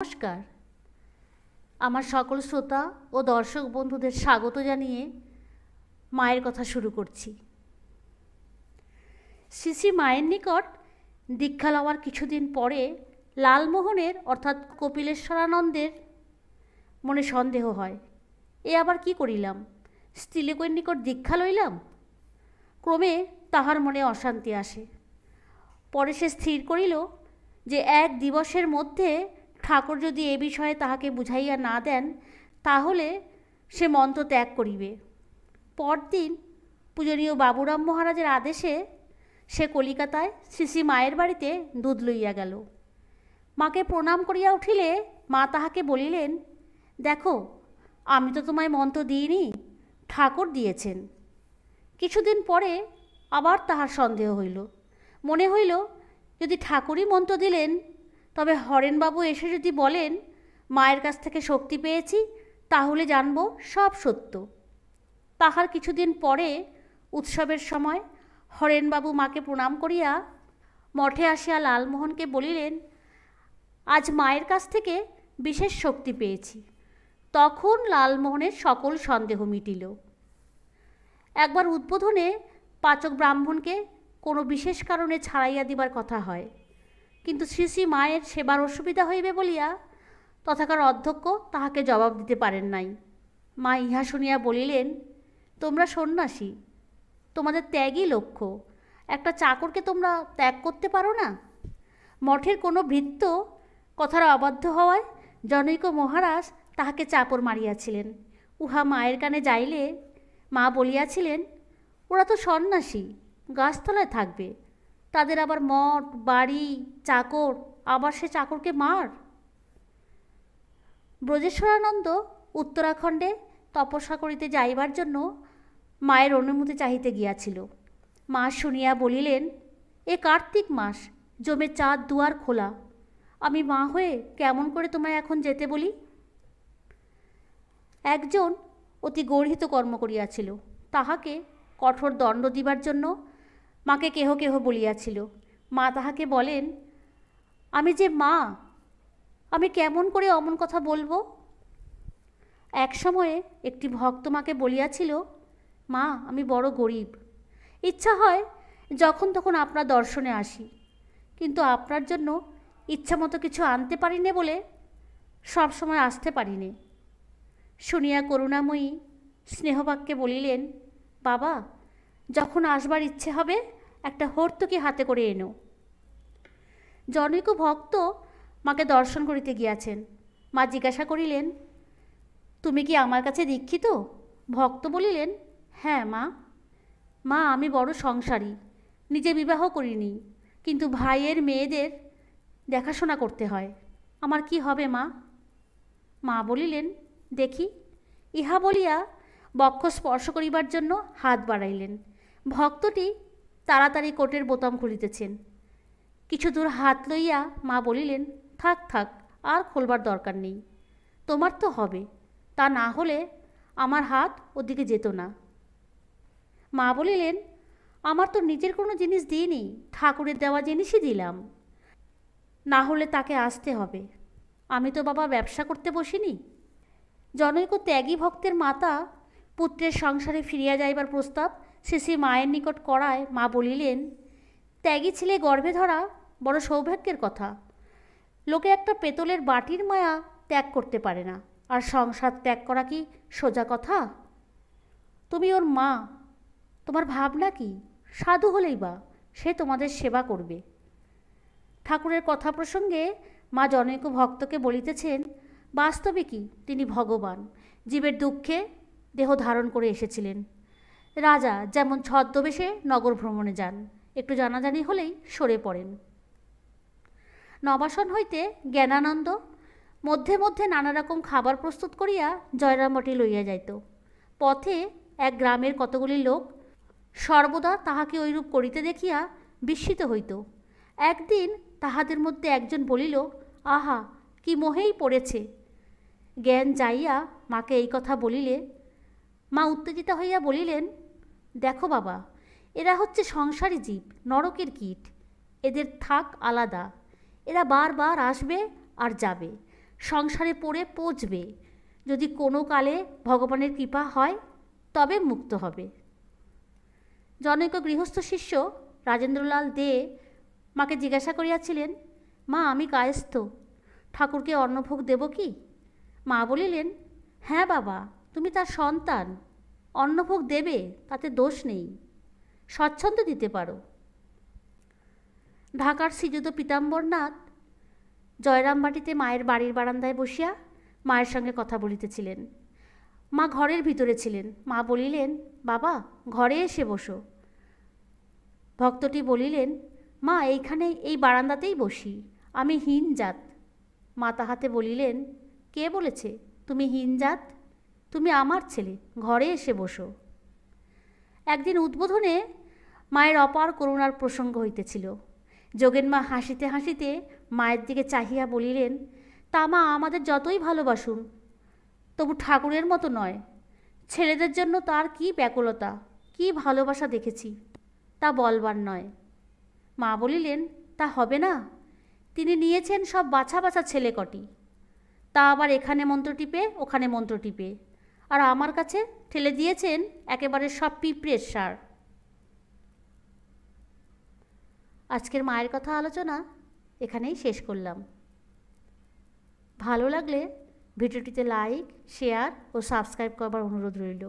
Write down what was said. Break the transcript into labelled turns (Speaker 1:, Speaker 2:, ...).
Speaker 1: নমস্কার। আমার সকল শ্রোতা ও দর্শক বন্ধুদের স্বাগত জানিয়ে মায়ের কথা শুরু করছি। শ্রী শ্রী মায়ের নিকট দীক্ষা লওয়ার কিছুদিন পরে লালমোহনের অর্থাৎ কপিলেশ্বরানন্দের মনে সন্দেহ হয়, এ আবার কি করিলাম, স্ত্রীলোকের নিকট দীক্ষা লইলাম। ক্রমে তাহার মনে অশান্তি আসে। পরে সে স্থির করিল যে এক দিবসের মধ্যে ঠাকুর যদি এ বিষয়ে তাহাকে বুঝাইয়া না দেন তাহলে সে মন্ত্র ত্যাগ করিবে। পরদিন পূজনীয় বাবুরাম মহারাজের আদেশে সে কলিকাতায় শ্রী শ্রী মায়ের বাড়িতে দুধ লইয়া গেল। মাকে প্রণাম করিয়া উঠিলে মা তাহাকে বলিলেন, দেখো, আমি তো তোমায় মন্ত্র দিইনি, ঠাকুর দিয়েছেন। কিছুদিন পরে আবার তাহার সন্দেহ হইল। মনে হইল যদি ঠাকুরই মন্ত্র দিলেন তবে হরেনবাবু এসে যদি বলেন মায়ের কাছ থেকে শক্তি পেয়েছি তাহলে জানব সব সত্য। তাহার কিছুদিন পরে উৎসবের সময় হরেনবাবু মাকে প্রণাম করিয়া মঠে আসিয়া লালমোহনকে বলিলেন, আজ মায়ের কাছ থেকে বিশেষ শক্তি পেয়েছি। তখন লালমোহনের সকল সন্দেহ মিটিল। একবার উদ্বোধনে পাচক ব্রাহ্মণকে কোনো বিশেষ কারণে ছাড়াইয়া দিবার কথা হয়, কিন্তু শ্রী শ্রী মায়ের সেবার অসুবিধা হইবে বলিয়া তথাকার অধ্যক্ষ তাহাকে জবাব দিতে পারেন নাই। মা ইহা শুনিয়া বলিলেন, তোমরা সন্ন্যাসী, তোমাদের ত্যাগই লক্ষ্য, একটা চাকরকে তোমরা ত্যাগ করতে পারো না? মঠের কোনো ভৃত্য কথার অবাধ্য হওয়ায় জনৈক মহারাজ তাহাকে চাপড় মারিয়াছিলেন। উহা মায়ের কানে যাইলে মা বলিয়াছিলেন, ওরা তো সন্ন্যাসী, গাছতলায় থাকবে, তাদের আবার মঠ বাড়ি চাকর, আবার সে চাকরকে মার। ব্রজেশ্বরানন্দ উত্তরাখণ্ডে তপস্যা করিতে যাইবার জন্য মায়ের অনুমতি চাহিতে গিয়াছিল। মা শুনিয়া বলিলেন, এ কার্তিক মাস, জমে চাঁদ দুয়ার খোলা, আমি মা হয়ে কেমন করে তোমায় এখন যেতে বলি? একজন অতি গর্হিত কর্ম করিয়াছিল, তাহাকে কঠোর দণ্ড দিবার জন্য মাকে কেহ কেহ বলিয়াছিল। মা তাহাকে বলেন, আমি যে মা, আমি কেমন করে অমন কথা বলবো? এক সময়ে একটি ভক্ত মাকে বলিয়াছিল, মা, আমি বড় গরিব, ইচ্ছা হয় যখন তখন আপনার দর্শনে আসি, কিন্তু আপনার জন্য ইচ্ছা মতো কিছু আনতে পারি নে বলে সব সময় আসতে পারি নে। শুনিয়া করুণাময়ী স্নেহবাক্যে বলিলেন, বাবা, যখন আসবার ইচ্ছে হবে একটা হর্তুকি হাতে করে এনো। জনৈক ভক্ত মাকে দর্শন করিতে গিয়াছেন। মা জিজ্ঞাসা করিলেন, তুমি কি আমার কাছে দীক্ষিত? ভক্ত বলিলেন, হ্যাঁ মা। মা, আমি বড় সংসারী, নিজে বিবাহ করিনি, কিন্তু ভাইয়ের মেয়েদের দেখাশোনা করতে হয়, আমার কি হবে মা? মা বলিলেন, দেখি। ইহা বলিয়া বক্ষ স্পর্শ করিবার জন্য হাত বাড়াইলেন। ভক্তটি তাড়াতাড়ি কোটের বোতাম খুলিতেছেন। কিছু দূর হাত লইয়া মা বলিলেন, থাক থাক, আর খোলবার দরকার নেই, তোমার তো হবে, তা না হলে আমার হাত ওদিকে যেত না। মা বলিলেন, আমার তো নিজের কোনো জিনিস দিইনি, ঠাকুরের দেওয়া জিনিসই দিলাম, না হলে তাকে আসতে হবে, আমি তো বাবা ব্যবসা করতে বসিনি। জনৈক ত্যাগী ভক্তের মাতা পুত্রের সংসারে ফিরিয়া যাইবার প্রস্তাব শ্রী শ্রী মায়ের নিকট করায় মা বলিলেন, ত্যাগী ছেলে গর্ভে ধরা বড় সৌভাগ্যের কথা। লোকে একটা পেতলের বাটির মায়া ত্যাগ করতে পারে না, আর সংসার ত্যাগ করা কি সোজা কথা? তুমি ওর মা, তোমার ভাবনা কি? সাধু হলেই বা সে তোমাদের সেবা করবে। ঠাকুরের কথা প্রসঙ্গে মা জনৈক ভক্তকে বলিতেছেন, বাস্তবে কি তিনি ভগবান, জীবের দুঃখে দেহ ধারণ করে এসেছিলেন। রাজা যেমন ছদ্মবেশে নগর ভ্রমণে যান, একটু জানাজানি হলেই সরে পড়েন। নবাসন হইতে জ্ঞানানন্দ মধ্যে মধ্যে নানা রকম খাবার প্রস্তুত করিয়া জয়রামবাটি লইয়া যাইত। পথে এক গ্রামের কতগুলি লোক সর্বদা তাহাকে ঐরূপ করিতে দেখিয়া বিস্মিত হইত। একদিন তাহাদের মধ্যে একজন বলিল, আহা, কি মোহেই পড়েছে। জ্ঞান যাইয়া মাকে এই কথা বলিলে মা উত্তেজিতা হইয়া বলিলেন, দেখো বাবা, এরা হচ্ছে সংসারী জীব, নরকের কীট, এদের থাক আলাদা, এরা বারবার আসবে আর যাবে, সংসারে পড়ে পচবে। যদি কোনো কালে ভগবানের কৃপা হয় তবে মুক্ত হবে। জনৈক গৃহস্থ শিষ্য রাজেন্দ্রলাল দে মাকে জিজ্ঞাসা করিয়াছিলেন, মা, আমি কায়স্থ, ঠাকুরকে অন্নভোগ দেব কি? মা বলিলেন, হ্যাঁ বাবা, তুমি তার সন্তান, অন্নভোগ দেবে, তাতে দোষ নেই, স্বচ্ছন্দে দিতে পারো। ঢাকার শ্রীযুত পীতাম্বরনাথ জয়রামবাটিতে মায়ের বাড়ির বারান্দায় বসিয়া মায়ের সঙ্গে কথা বলিতেছিলেন। মা ঘরের ভিতরে ছিলেন। মা বলিলেন, বাবা, ঘরে এসে বসো। ভক্তটি বলিলেন, মা, এইখানে এই বারান্দাতেই বসি, আমি হীন জাত। মা তাহাতে বলিলেন, কে বলেছে তুমি হীন জাত? তুমি আমার ছেলে, ঘরে এসে বসো। একদিন উদ্বোধনে মায়ের অপার করুণার প্রসঙ্গ হইতেছিল। যোগেন মা হাসিতে হাসিতে মায়ের দিকে চাহিয়া বলিলেন, তা মা, আমাদের যতই ভালোবাসুন তবু ঠাকুরের মতো নয়। ছেলেদের জন্য তার কি ব্যাকুলতা, কি ভালোবাসা দেখেছি, তা বলবার নয়। মা বলিলেন, তা হবে না? তিনি নিয়েছেন সব বাছা বাছা ছেলে কটি, তা আবার এখানে মন্ত্র টিপে ওখানে মন্ত্র টিপে, আর আমার কাছে ঠেলে দিয়েছেন একেবারে সব পিঁপড়ের সার। আজকের মায়ের কথা আলোচনা এখানেই শেষ করলাম। ভালো লাগলে ভিডিওটিতে লাইক, শেয়ার ও সাবস্ক্রাইব করবার অনুরোধ রইল।